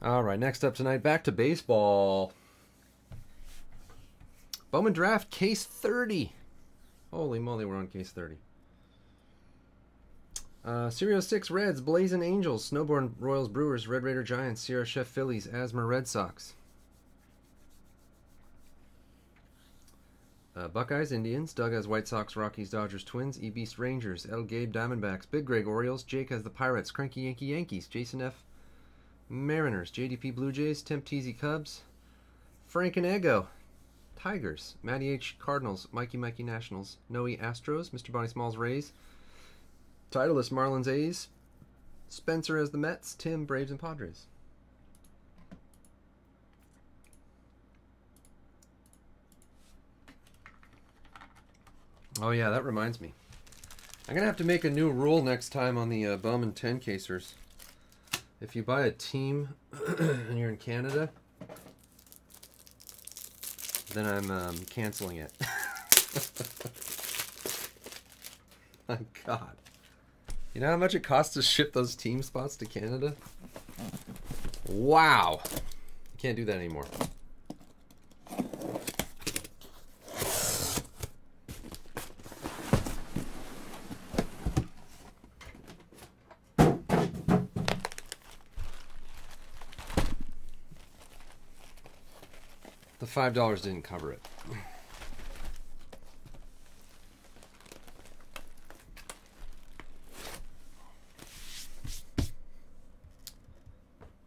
All right, next up tonight, back to baseball. Bowman Draft, case 30. Holy moly, we're on case 30. Series 6 Reds, Blazing Angels, Snowborn Royals Brewers, Red Raider Giants, Sierra Chef Phillies, Asthma Red Sox. Buckeyes Indians, Doug has White Sox, Rockies, Dodgers, Twins, E-Beast Rangers, El Gabe Diamondbacks, Big Greg Orioles, Jake has the Pirates, Cranky Yankee Yankees, Jason F Mariners, JDP Blue Jays, Temp Teasy Cubs, Frank and Ego Tigers, Matty H Cardinals, Mikey Nationals, Noe Astros, Mr. Bonnie Smalls Rays, Titleist Marlins A's, Spencer as the Mets, Tim Braves and Padres. Oh yeah, that reminds me. I'm going to have to make a new rule next time on the Bowman 10 casers. If you buy a team and you're in Canada, then I'm canceling it. My God. You know how much it costs to ship those team spots to Canada? Wow. You can't do that anymore. The $5 didn't cover it.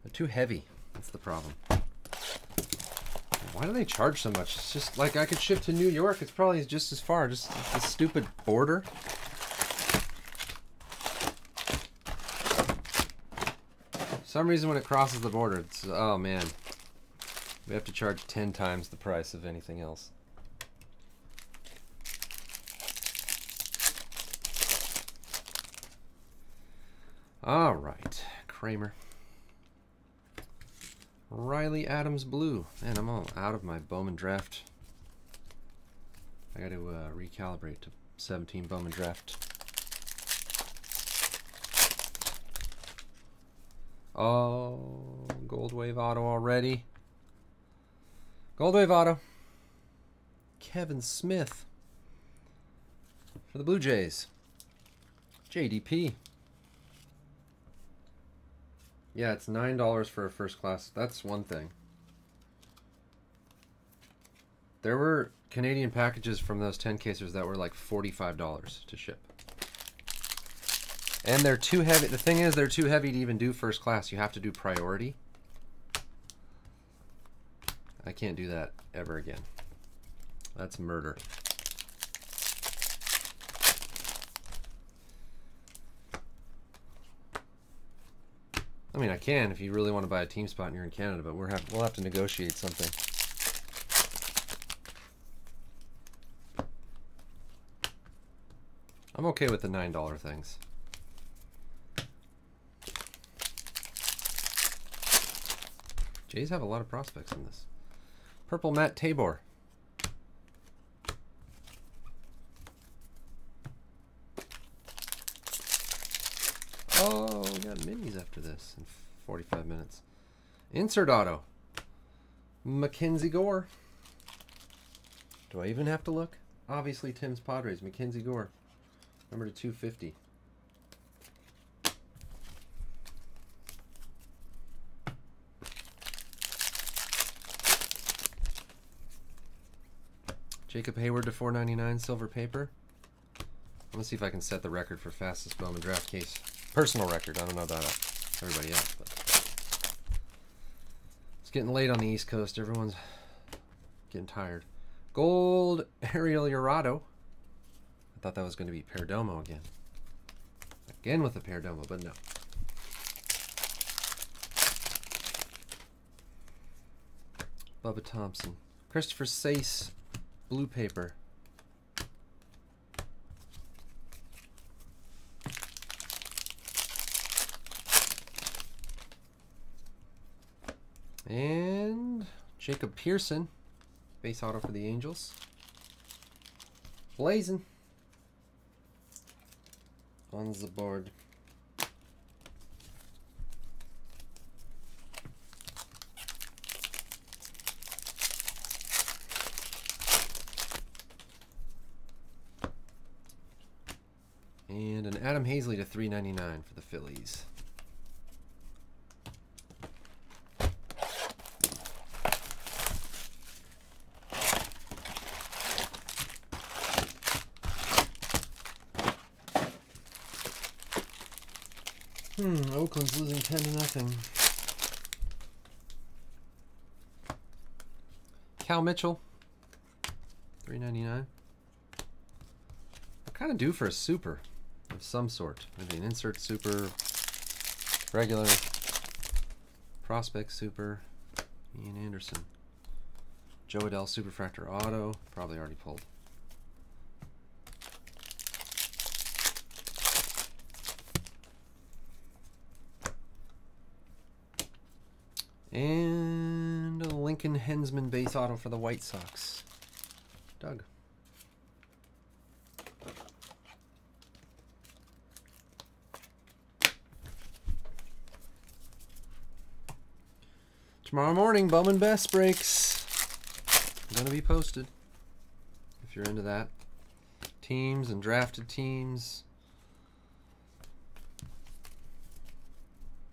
They're too heavy. That's the problem. Why do they charge so much? It's just like I could ship to New York. It's probably just as far. Just the stupid border. For some reason when it crosses the border, it's, oh man. We have to charge 10 times the price of anything else. All right, Kramer. Riley Adams Blue. Man, I'm all out of my Bowman Draft. I got to recalibrate to 17 Bowman Draft. Oh, Gold Wave Auto already. Gold Wave Auto. Kevin Smith. For the Blue Jays. JDP. Yeah, it's $9 for a first class. That's one thing. There were Canadian packages from those 10 casers that were like $45 to ship. And they're too heavy. The thing is, they're too heavy to even do first class. You have to do priority. I can't do that ever again. That's murder. I mean, I can if you really want to buy a team spot and you're in Canada, but we'll have to negotiate something. I'm okay with the $9 things. Jays have a lot of prospects in this. Purple Matt Tabor. Oh, we got minis after this in 45 minutes. Insert auto. Mackenzie Gore. Do I even have to look? Obviously Tim's Padres. Mackenzie Gore. Number to 250. Jacob Hayward to 499 silver paper. I'm going to see if I can set the record for fastest Bowman Draft case. Personal record. I don't know about everybody else, but it's getting late on the East Coast. Everyone's getting tired. Gold Ariel Urado. I thought that was going to be Perdomo again. Again with the Perdomo, but no. Bubba Thompson. Christopher Sace. Blue paper. And Jacob Pearson. Base auto for the Angels. Blazing. On the board. Adam Hazley to 399 for the Phillies. Oakland's losing 10-0. Cal Mitchell, $3.99. I kind of due for a super of some sort. Maybe an insert super, regular, prospect super, Ian Anderson. Joe Adell Superfractor Auto, probably already pulled. And a Lincoln Hensman base auto for the White Sox. Doug. Tomorrow morning, Bowman Best breaks. Gonna be posted if you're into that. Teams and drafted teams.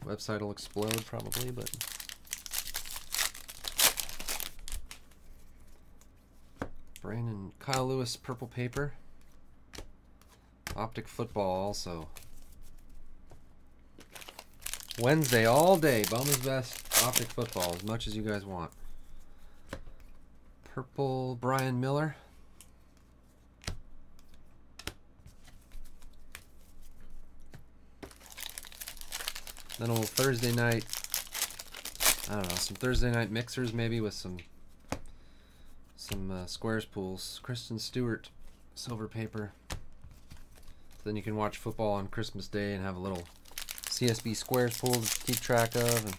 Website will explode probably, but Brandon Kyle Lewis purple paper. Optic football also. Wednesday all day. Bowman's Best Optic football as much as you guys want. Purple Brian Miller. Then a little Thursday night. I don't know, some Thursday night mixers maybe with some squares pools. Kristen Stewart, silver paper. Then you can watch football on Christmas Day and have a little CSB squares pool to keep track of. And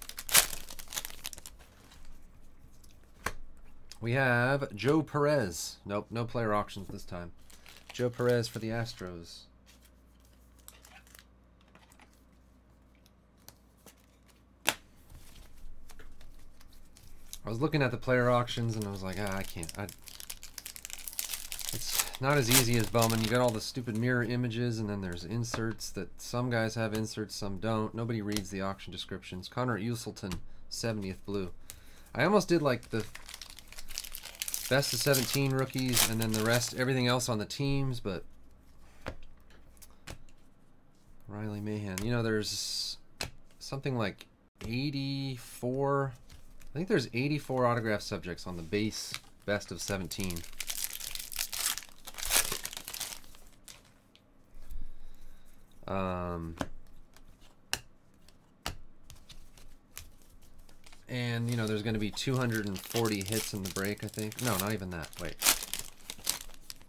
we have Joe Perez. Nope, no player auctions this time. Joe Perez for the Astros. I was looking at the player auctions and I was like, I can't. It's not as easy as Bowman. You got all the stupid mirror images and then there's inserts that some guys have inserts, some don't. Nobody reads the auction descriptions. Connor Uselton, 70th blue. I almost did like the best of 17 rookies and then the rest, everything else on the teams, but Riley Mahan. You know, there's something like 84... I think there's 84 autograph subjects on the base best of 17. And, you know, there's going to be 240 hits in the break, I think. No, not even that. Wait.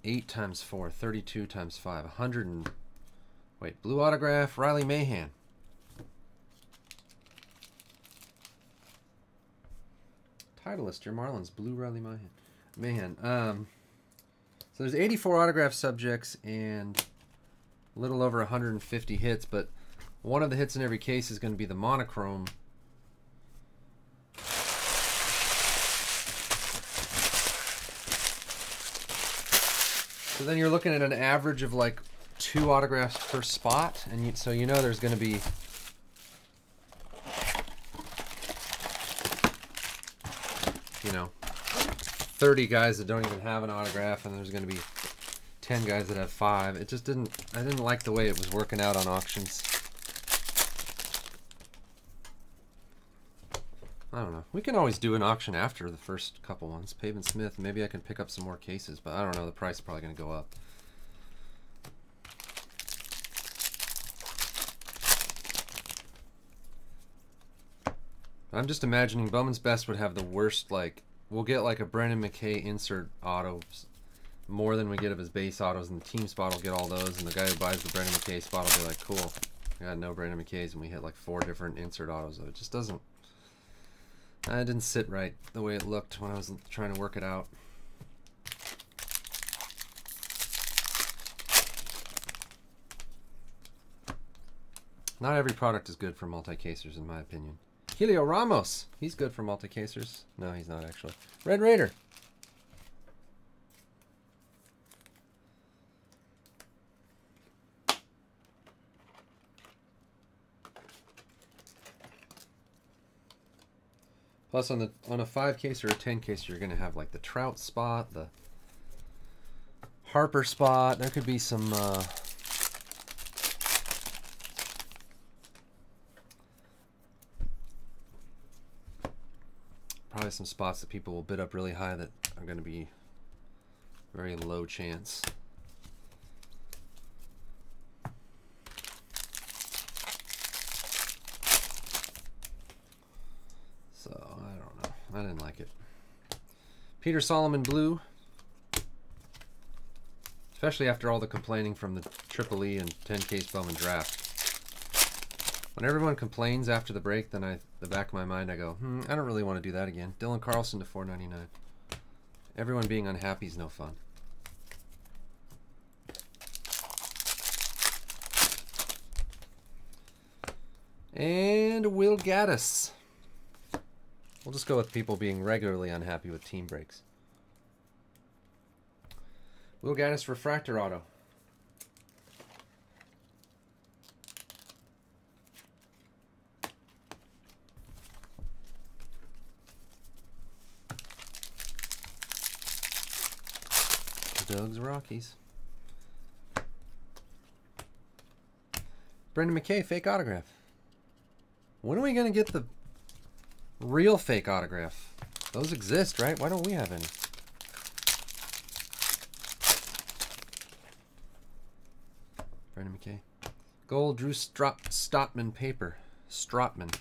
8 times 4, 32 times 5, 100 and... Wait, blue autograph, Riley Mahan. Titleist, your Marlins, blue Riley Mahan. So there's 84 autograph subjects and a little over 150 hits, but one of the hits in every case is going to be the monochrome. So then you're looking at an average of like 2 autographs per spot, and so you know there's going to be you know, 30 guys that don't even have an autograph, and there's going to be 10 guys that have 5. It just didn't, I didn't like the way it was working out on auctions. I don't know. We can always do an auction after the first couple ones. Pavin Smith, maybe I can pick up some more cases, but I don't know. The price is probably going to go up. I'm just imagining Bowman's Best would have the worst, like, we'll get like a Brendan McKay insert auto more than we get of his base autos, and the team spot will get all those, and the guy who buys the Brendan McKay spot will be like, cool, I got no Brendan McKays, and we hit like 4 different insert autos. It just doesn't, it didn't sit right the way it looked when I was trying to work it out. Not every product is good for multi-casers, in my opinion. Helio Ramos. He's good for multi-casers. No, he's not actually. Red Raider. Plus, on a 5 case or a 10 case, you're gonna have like the Trout spot, the Harper spot. There could be some probably some spots that people will bid up really high that are going to be very low chance. So I don't know. I didn't like it. Peter Solomon blue. Especially after all the complaining from the Triple E and 10 case Bowman draft. When everyone complains after the break, then the back of my mind I go, I don't really want to do that again. Dylan Carlson to $4.99. Everyone being unhappy is no fun. And Will Gaddis. We'll just go with people being regularly unhappy with team breaks. Will Gaddis refractor auto. Doug's Rockies. Brendan McKay, fake autograph. When are we going to get the real fake autograph? Those exist, right? Why don't we have any? Brendan McKay. Gold Drew Stotman paper. Stotman.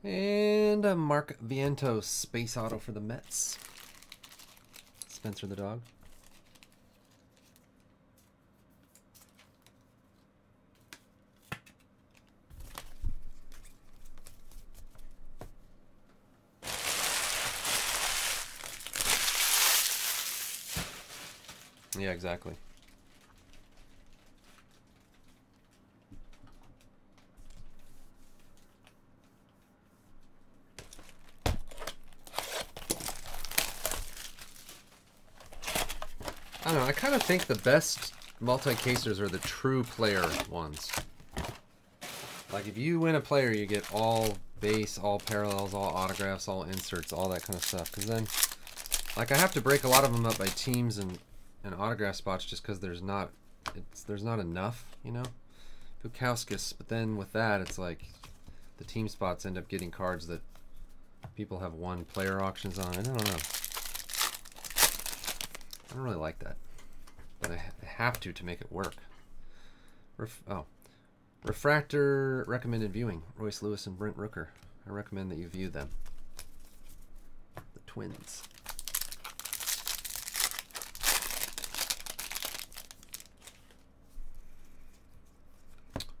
And a Mark Vientos space auto for the Mets. Spencer the dog. Yeah, exactly. I don't know, I kind of think the best multi-casers are the true player ones. Like if you win a player, you get all base, all parallels, all autographs, all inserts, all that kind of stuff. Because then, like I have to break a lot of them up by teams and autograph spots just because there's not enough, you know? Bukowskis, but then with that, it's like the team spots end up getting cards that people have won player auctions on. I don't know. I don't really like that, but I have to make it work. Refractor recommended viewing. Royce Lewis and Brent Rooker. I recommend that you view them. The Twins.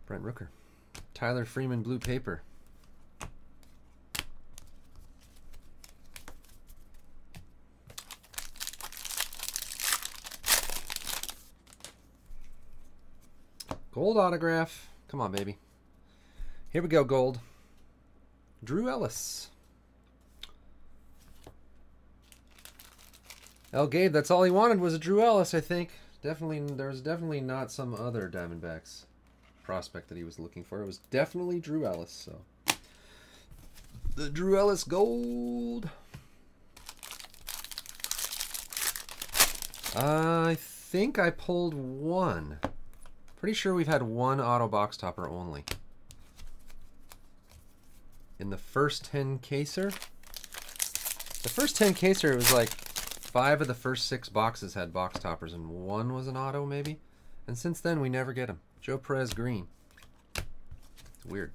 Brent Rooker. Tyler Freeman blue paper. Gold autograph. Come on, baby. Here we go, gold. Drew Ellis. El Gabe, that's all he wanted was a Drew Ellis, I think. There's definitely not some other Diamondbacks prospect that he was looking for. It was definitely Drew Ellis, so. The Drew Ellis gold. I think I pulled one. Pretty sure we've had one auto box topper only. In the first 10 caser? The first 10 caser, it was like 5 of the first 6 boxes had box toppers and 1 was an auto maybe. And since then we never get them. Joe Perez green. It's weird.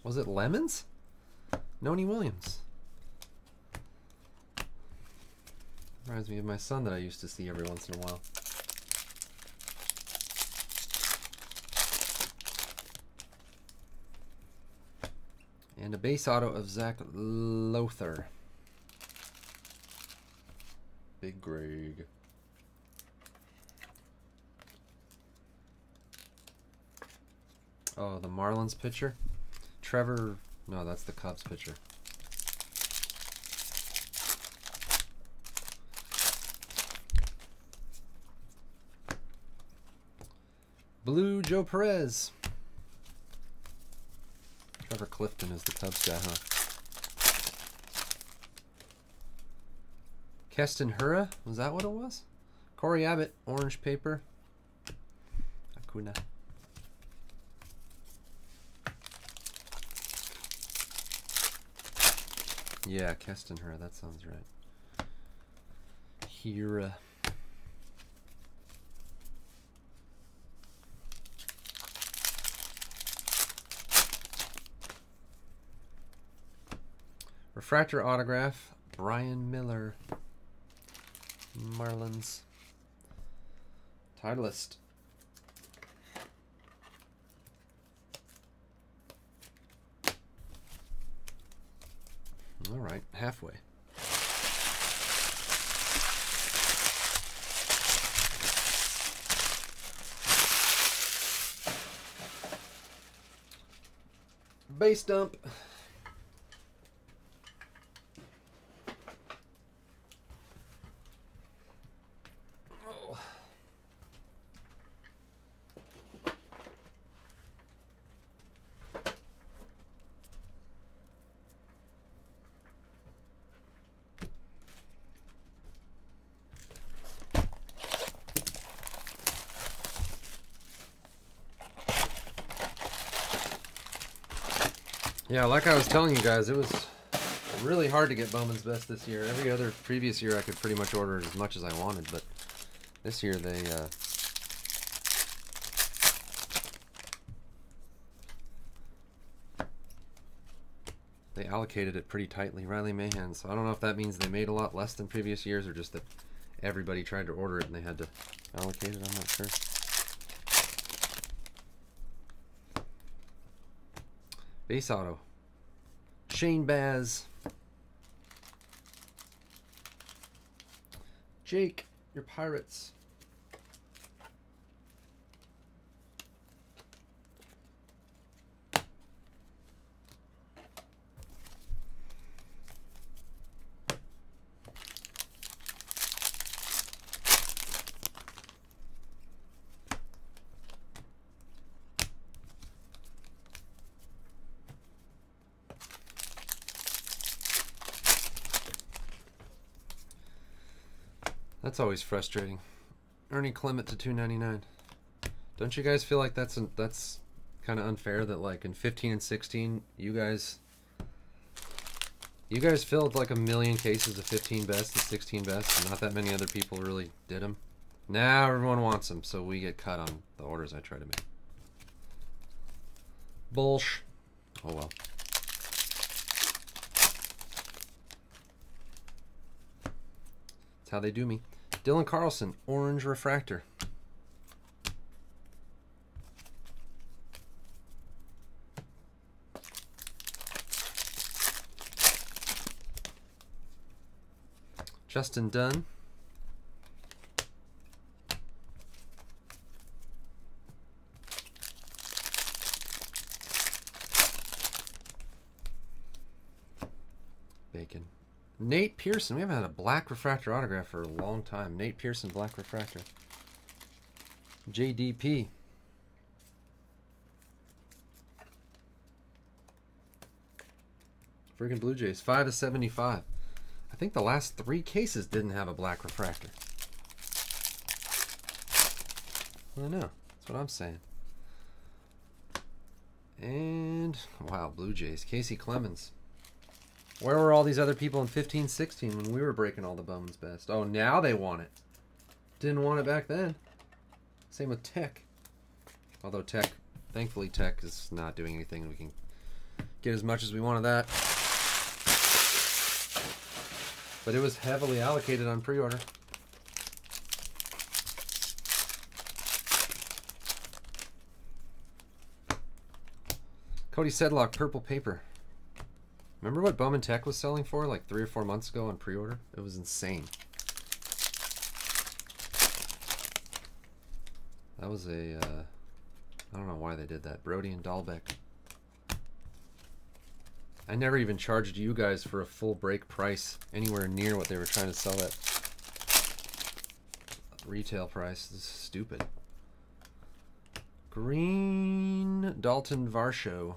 Was it Lemons? Noni Williams. Reminds me of my son that I used to see every once in a while. And a base auto of Zach Lothar. Big Greg. Oh, the Marlins pitcher? Trevor... No, that's the Cubs pitcher. Blue Joe Perez. Trevor Clifton is the Cubs guy, huh? Keston Hura? Was that what it was? Corey Abbott, orange paper. Acuna. Yeah, Keston Hura, that sounds right. Hura. Refractor autograph, Brian Miller. Marlins. Titleist. All right, halfway. Base dump. Yeah, like I was telling you guys, it was really hard to get Bowman's Best this year. Every other previous year I could pretty much order as much as I wanted, but this year they allocated it pretty tightly. Riley Mahan, so I don't know if that means they made a lot less than previous years or just that everybody tried to order it and they had to allocate it. I'm not sure. Base auto. Shane Baz. Jake, your Pirates. That's always frustrating. Ernie Clement to $2.99. Don't you guys feel like that's kind of unfair that like in 15 and 16 you guys filled like 1 million cases of 15 best and 16 best, and not that many other people really did them. Now everyone wants them, so we get cut on the orders I try to make. Bullsh. Oh well. That's how they do me. Dylan Carlson, orange refractor. Justin Dunn. Bacon. Nate Pearson. We haven't had a black refractor autograph for a long time. Nate Pearson, black refractor. JDP. Friggin' Blue Jays. 5/75. I think the last 3 cases didn't have a black refractor. I know. That's what I'm saying. And, wow, Blue Jays. Casey Clemens. Where were all these other people in 15-16 when we were breaking all the Bowman's Best? Oh, now they want it. Didn't want it back then. Same with Tech. Although Tech, thankfully Tech is not doing anything. We can get as much as we want of that. But it was heavily allocated on pre-order. Cody Sedlock, purple paper. Remember what Bowman Tech was selling for like 3 or 4 months ago on pre-order? It was insane. That was a, I don't know why they did that. Brody and Dahlbeck. I never even charged you guys for a full break price anywhere near what they were trying to sell at. Retail price. This is stupid. Green Dalton Varsho.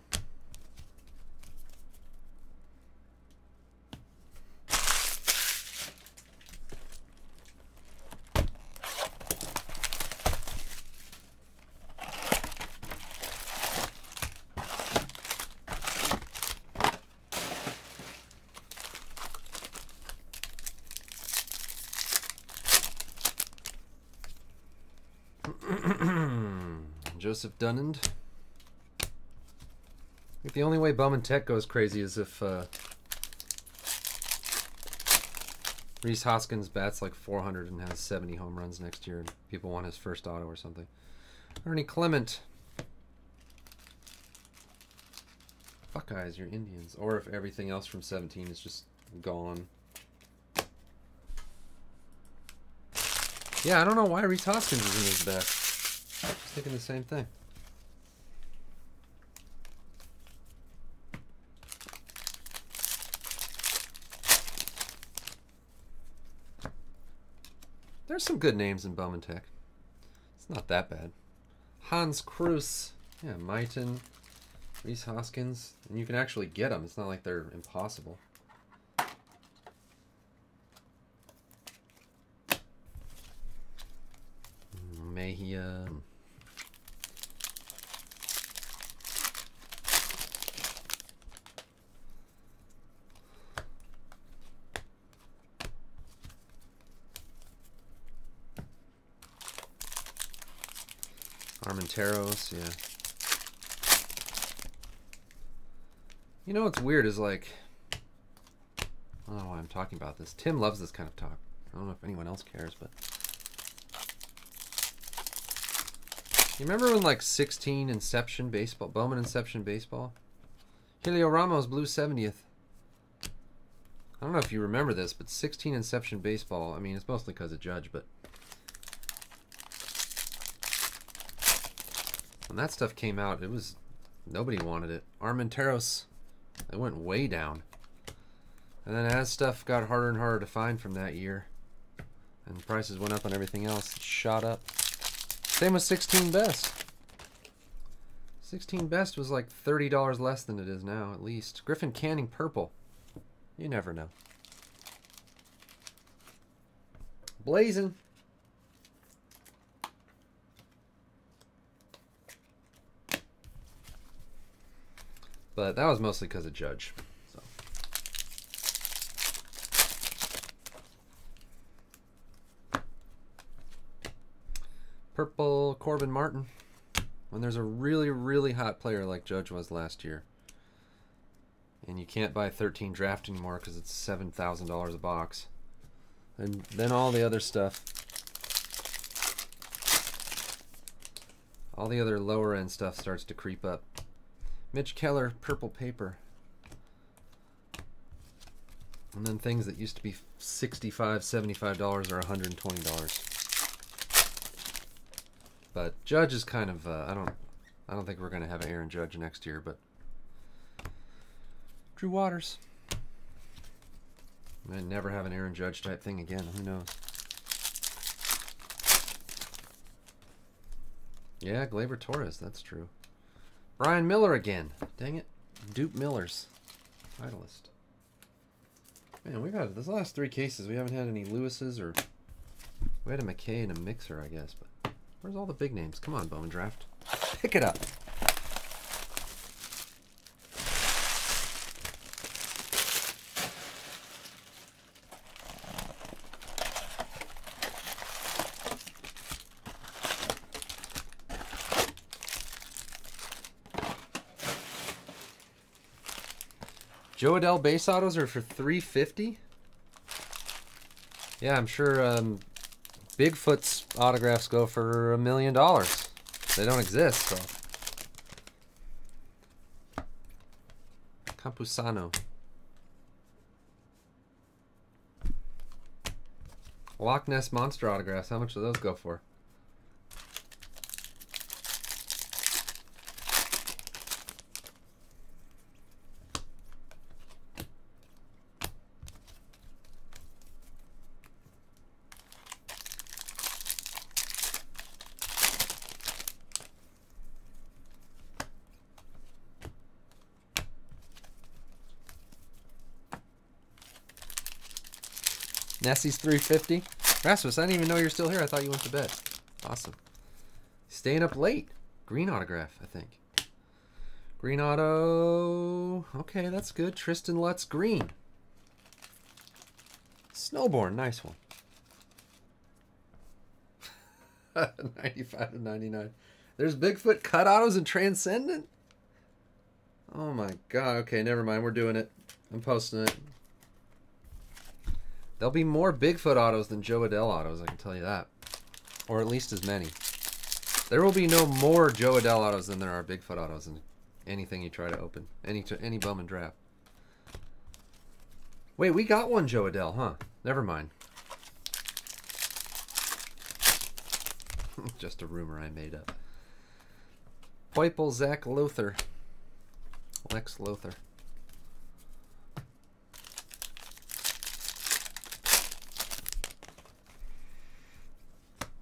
Joseph Dunand. I think the only way Bowman Tech goes crazy is if Rhys Hoskins bats like 400 and has 70 home runs next year and people want his first auto or something. Ernie Clement. Buckeyes, you're Indians. Or if everything else from 17 is just gone. Yeah, I don't know why Rhys Hoskins isn't his best. I was thinking the same thing. There's some good names in Bowman Tech. It's not that bad. Hans Kruse. Yeah, Maiton. Rhys Hoskins. And you can actually get them. It's not like they're impossible. Mejia. Armenteros, yeah. You know what's weird is like, I don't know why I'm talking about this. Tim loves this kind of talk. I don't know if anyone else cares, but you remember when like 16 Inception Baseball, Bowman Inception Baseball? Helio Ramos blew 70th. I don't know if you remember this, but 16 Inception Baseball, I mean, it's mostly because of Judge, but when that stuff came out, it was, nobody wanted it. Armenteros, it went way down. And then as stuff got harder and harder to find from that year, and prices went up on everything else, it shot up. Same with 16 Best. 16 Best was like $30 less than it is now, at least. Griffin Canning Purple. You never know. Blazing. But that was mostly because of Judge. So. Purple Corbin Martin. When there's a really, really hot player like Judge was last year, and you can't buy 13 draft anymore because it's $7,000 a box, and then all the other stuff, all the other lower end stuff starts to creep up. Mitch Keller, Purple Paper. And then things that used to be $65, $75 are $120. But Judge is kind of, I don't think we're going to have an Aaron Judge next year, but Drew Waters. Might never have an Aaron Judge type thing again. Who knows? Yeah, Gleyber Torres. That's true. Brian Miller again. Dang it. Dupe Millers. Titleist. Man, we got this last three cases. We haven't had any Lewises or... We had a McKay and a Mixer, I guess. But where's all the big names? Come on, Bowman Draft. Pick it up. Joe Adell base autos are for $350. Yeah, I'm sure Bigfoot's autographs go for $1 million. They don't exist, so. Campusano. Loch Ness Monster autographs. How much do those go for? Nessie's 350. Rasmus, I didn't even know you're still here. I thought you went to bed. Awesome. Staying up late. Green autograph, I think. Green auto. Okay, that's good. Tristan Lutz green. Snowborn, nice one. 95 to 99. There's Bigfoot cut autos and Transcendent? Oh my god. Okay, never mind. We're doing it. I'm posting it. There'll be more Bigfoot autos than Joe Adell autos, I can tell you that. Or at least as many. There will be no more Joe Adell autos than there are Bigfoot autos in anything you try to open. Any Bowman draft. Wait, we got one Joe Adell, huh? Never mind. Just a rumor I made up. Poiple, Zach Lothar. Lex Lothar.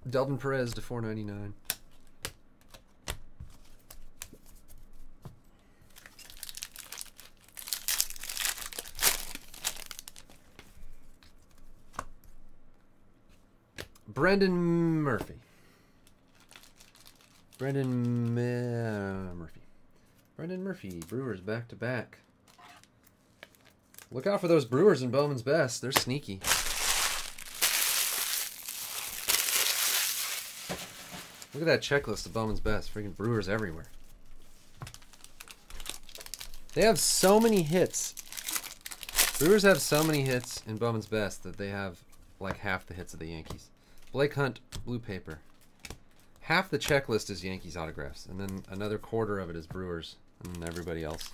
Delvin Perez to 499. Brendan Murphy. Brendan Murphy. Brewers back to back. Look out for those Brewers in Bowman's Best. They're sneaky. Look at that checklist of Bowman's Best. Freaking Brewers everywhere. They have so many hits. Brewers have so many hits in Bowman's Best that they have like half the hits of the Yankees. Blake Hunt, blue paper. Half the checklist is Yankees autographs, and then another quarter of it is Brewers, and then everybody else.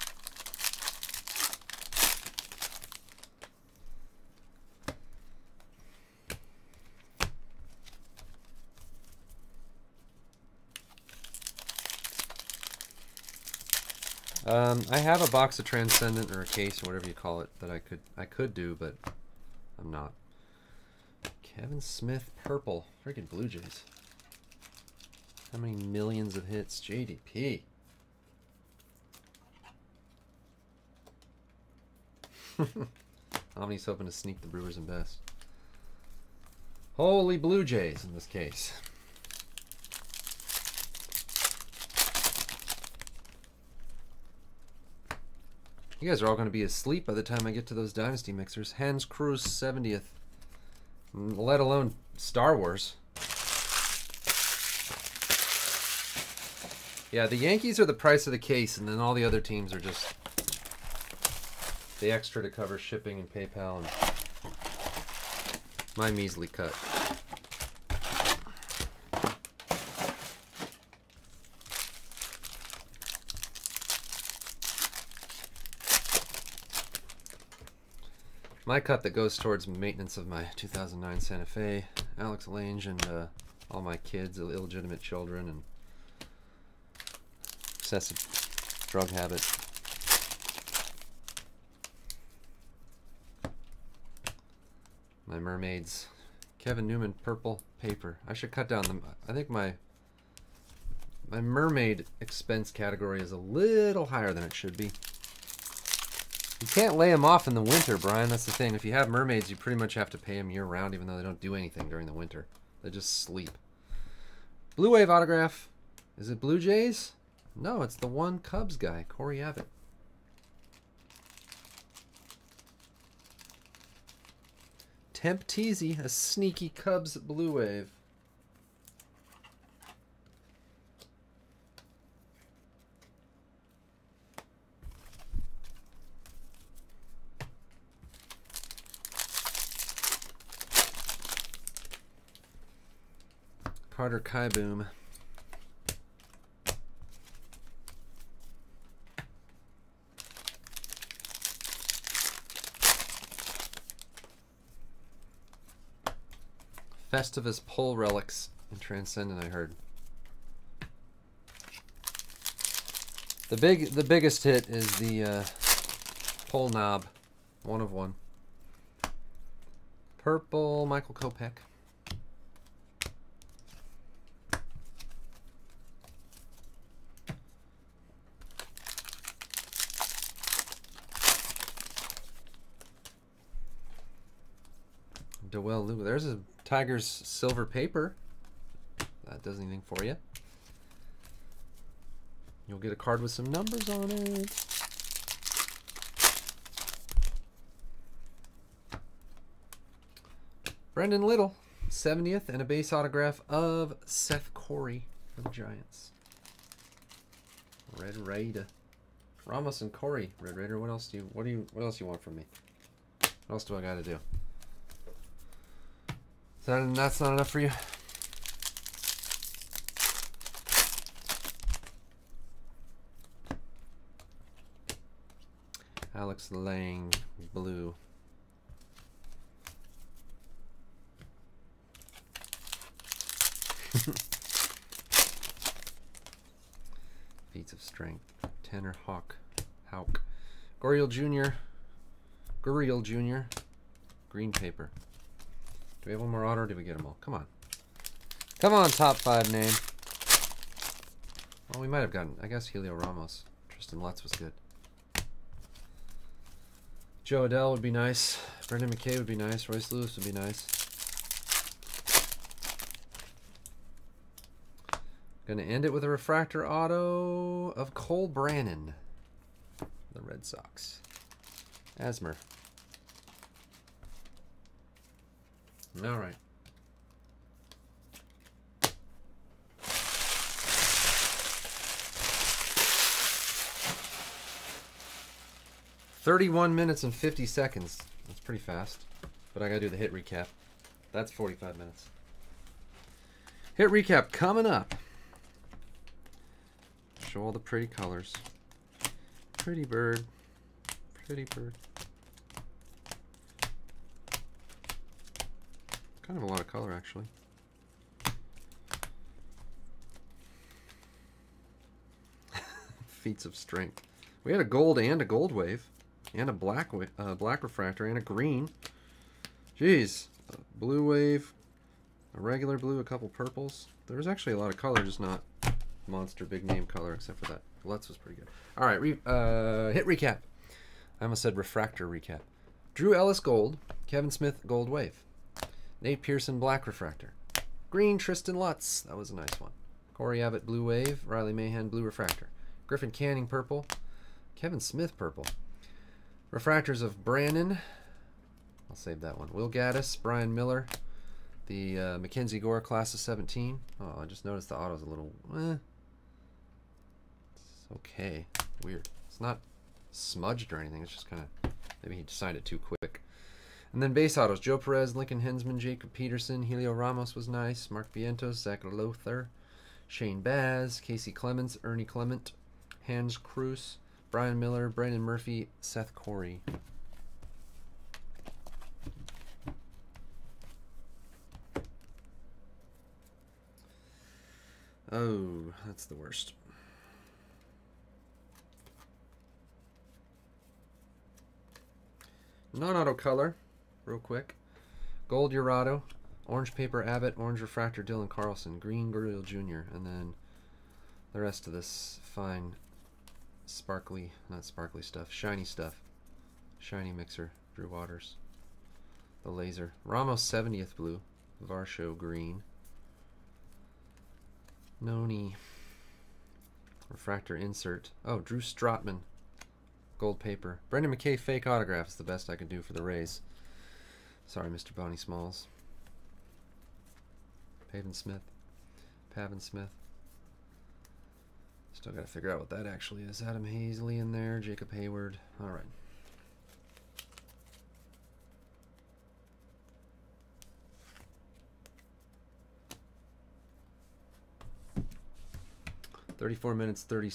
I have a box of Transcendent or a case or whatever you call it that I could do, but I'm not. Kevin Smith, purple. Freaking Blue Jays. How many millions of hits? JDP. Omni's hoping to sneak the Brewers in Best. Holy Blue Jays in this case. You guys are all going to be asleep by the time I get to those Dynasty mixers. Hans Cruz 70th. Let alone Star Wars. Yeah, the Yankees are the price of the case, and then all the other teams are just the extra to cover shipping and PayPal and my measly cut. My cut that goes towards maintenance of my 2009 Santa Fe, Alex Lange, and all my kids, illegitimate children, and excessive drug habit. My mermaids, Kevin Newman, purple paper. I should cut down them. I think my mermaid expense category is a little higher than it should be. You can't lay them off in the winter, Brian. That's the thing. If you have mermaids, you pretty much have to pay them year-round, even though they don't do anything during the winter. They just sleep. Blue Wave autograph. Is it Blue Jays? No, it's the one Cubs guy, Corey Abbott. Temp Teasy, a sneaky Cubs Blue Wave. Carter Kieboom. Festivus Pole Relics in Transcendent, I heard. The biggest hit is the Pole Knob, 1 of 1. Purple Michael Kopech. Dewell Lou. There's a Tigers silver paper. That does anything for you. You'll get a card with some numbers on it. Brendan Little, 70th, and a base autograph of Seth Corey for the Giants. Red Raider. Ramos and Corey, Red Raider. What else do you want from me? What else do I got to do? That's not enough for you? Alex Lang, blue. Feats of Strength. Tanner Hawk. Guriel Jr. Green paper. Do we have one more auto or did we get them all? Come on. Come on, top 5 name. Well, we might have gotten, I guess, Helio Ramos. Tristan Lutz was good. Joe Adell would be nice. Brendan McKay would be nice. Royce Lewis would be nice. Gonna end it with a refractor auto of Cole Brannon. The Red Sox. Asmer. All right. "31 minutes and 50 seconds. That's pretty fast. But I gotta do the hit recap. That's 45 minutes. Hit recap coming up. Show all the pretty colors. Pretty bird. Pretty bird. Kind of a lot of color, actually. Feats of Strength. We had a gold and a gold wave. And a black refractor and a green. Jeez. A blue wave. A regular blue, a couple purples. There was actually a lot of color, just not monster big name color, except for that. Lutz was pretty good. All right, hit recap. I almost said refractor recap. Drew Ellis gold. Kevin Smith gold wave. Nate Pearson black refractor. Green Tristan Lutz. That was a nice one. Corey Abbott blue wave. Riley Mahan blue refractor. Griffin Canning purple. Kevin Smith purple. Refractors of Brannon. I'll save that one. Will Gaddis, Brian Miller. The Mackenzie Gore class of 17. Oh, I just noticed the auto's a little... It's okay. Weird. It's not smudged or anything. It's just kind of... Maybe he signed it too quick. And then base autos. Joe Perez, Lincoln Hensman, Jacob Peterson. Helio Ramos was nice. Mark Vientos, Zach Lothar. Shane Baz. Casey Clemens, Ernie Clement. Hans Cruz. Brian Miller, Brandon Murphy, Seth Corey. Oh, that's the worst. Non-auto color, real quick. Gold Urado, orange paper Abbott, orange refractor Dylan Carlson, green Gurriel Jr., and then the rest of this fine sparkly, not sparkly stuff, shiny stuff. Shiny mixer, Drew Waters. The laser. Ramos 70th blue, Varsho green. Noni. Refractor insert. Oh, Drew Strotman. Gold paper. Brendan McKay fake autograph is the best I could do for the Rays. Sorry, Mr. Bonnie Smalls. Pavin Smith. Still got to figure out what that actually is. Adam Hazley in there. Jacob Hayward. All right. "34 minutes, 30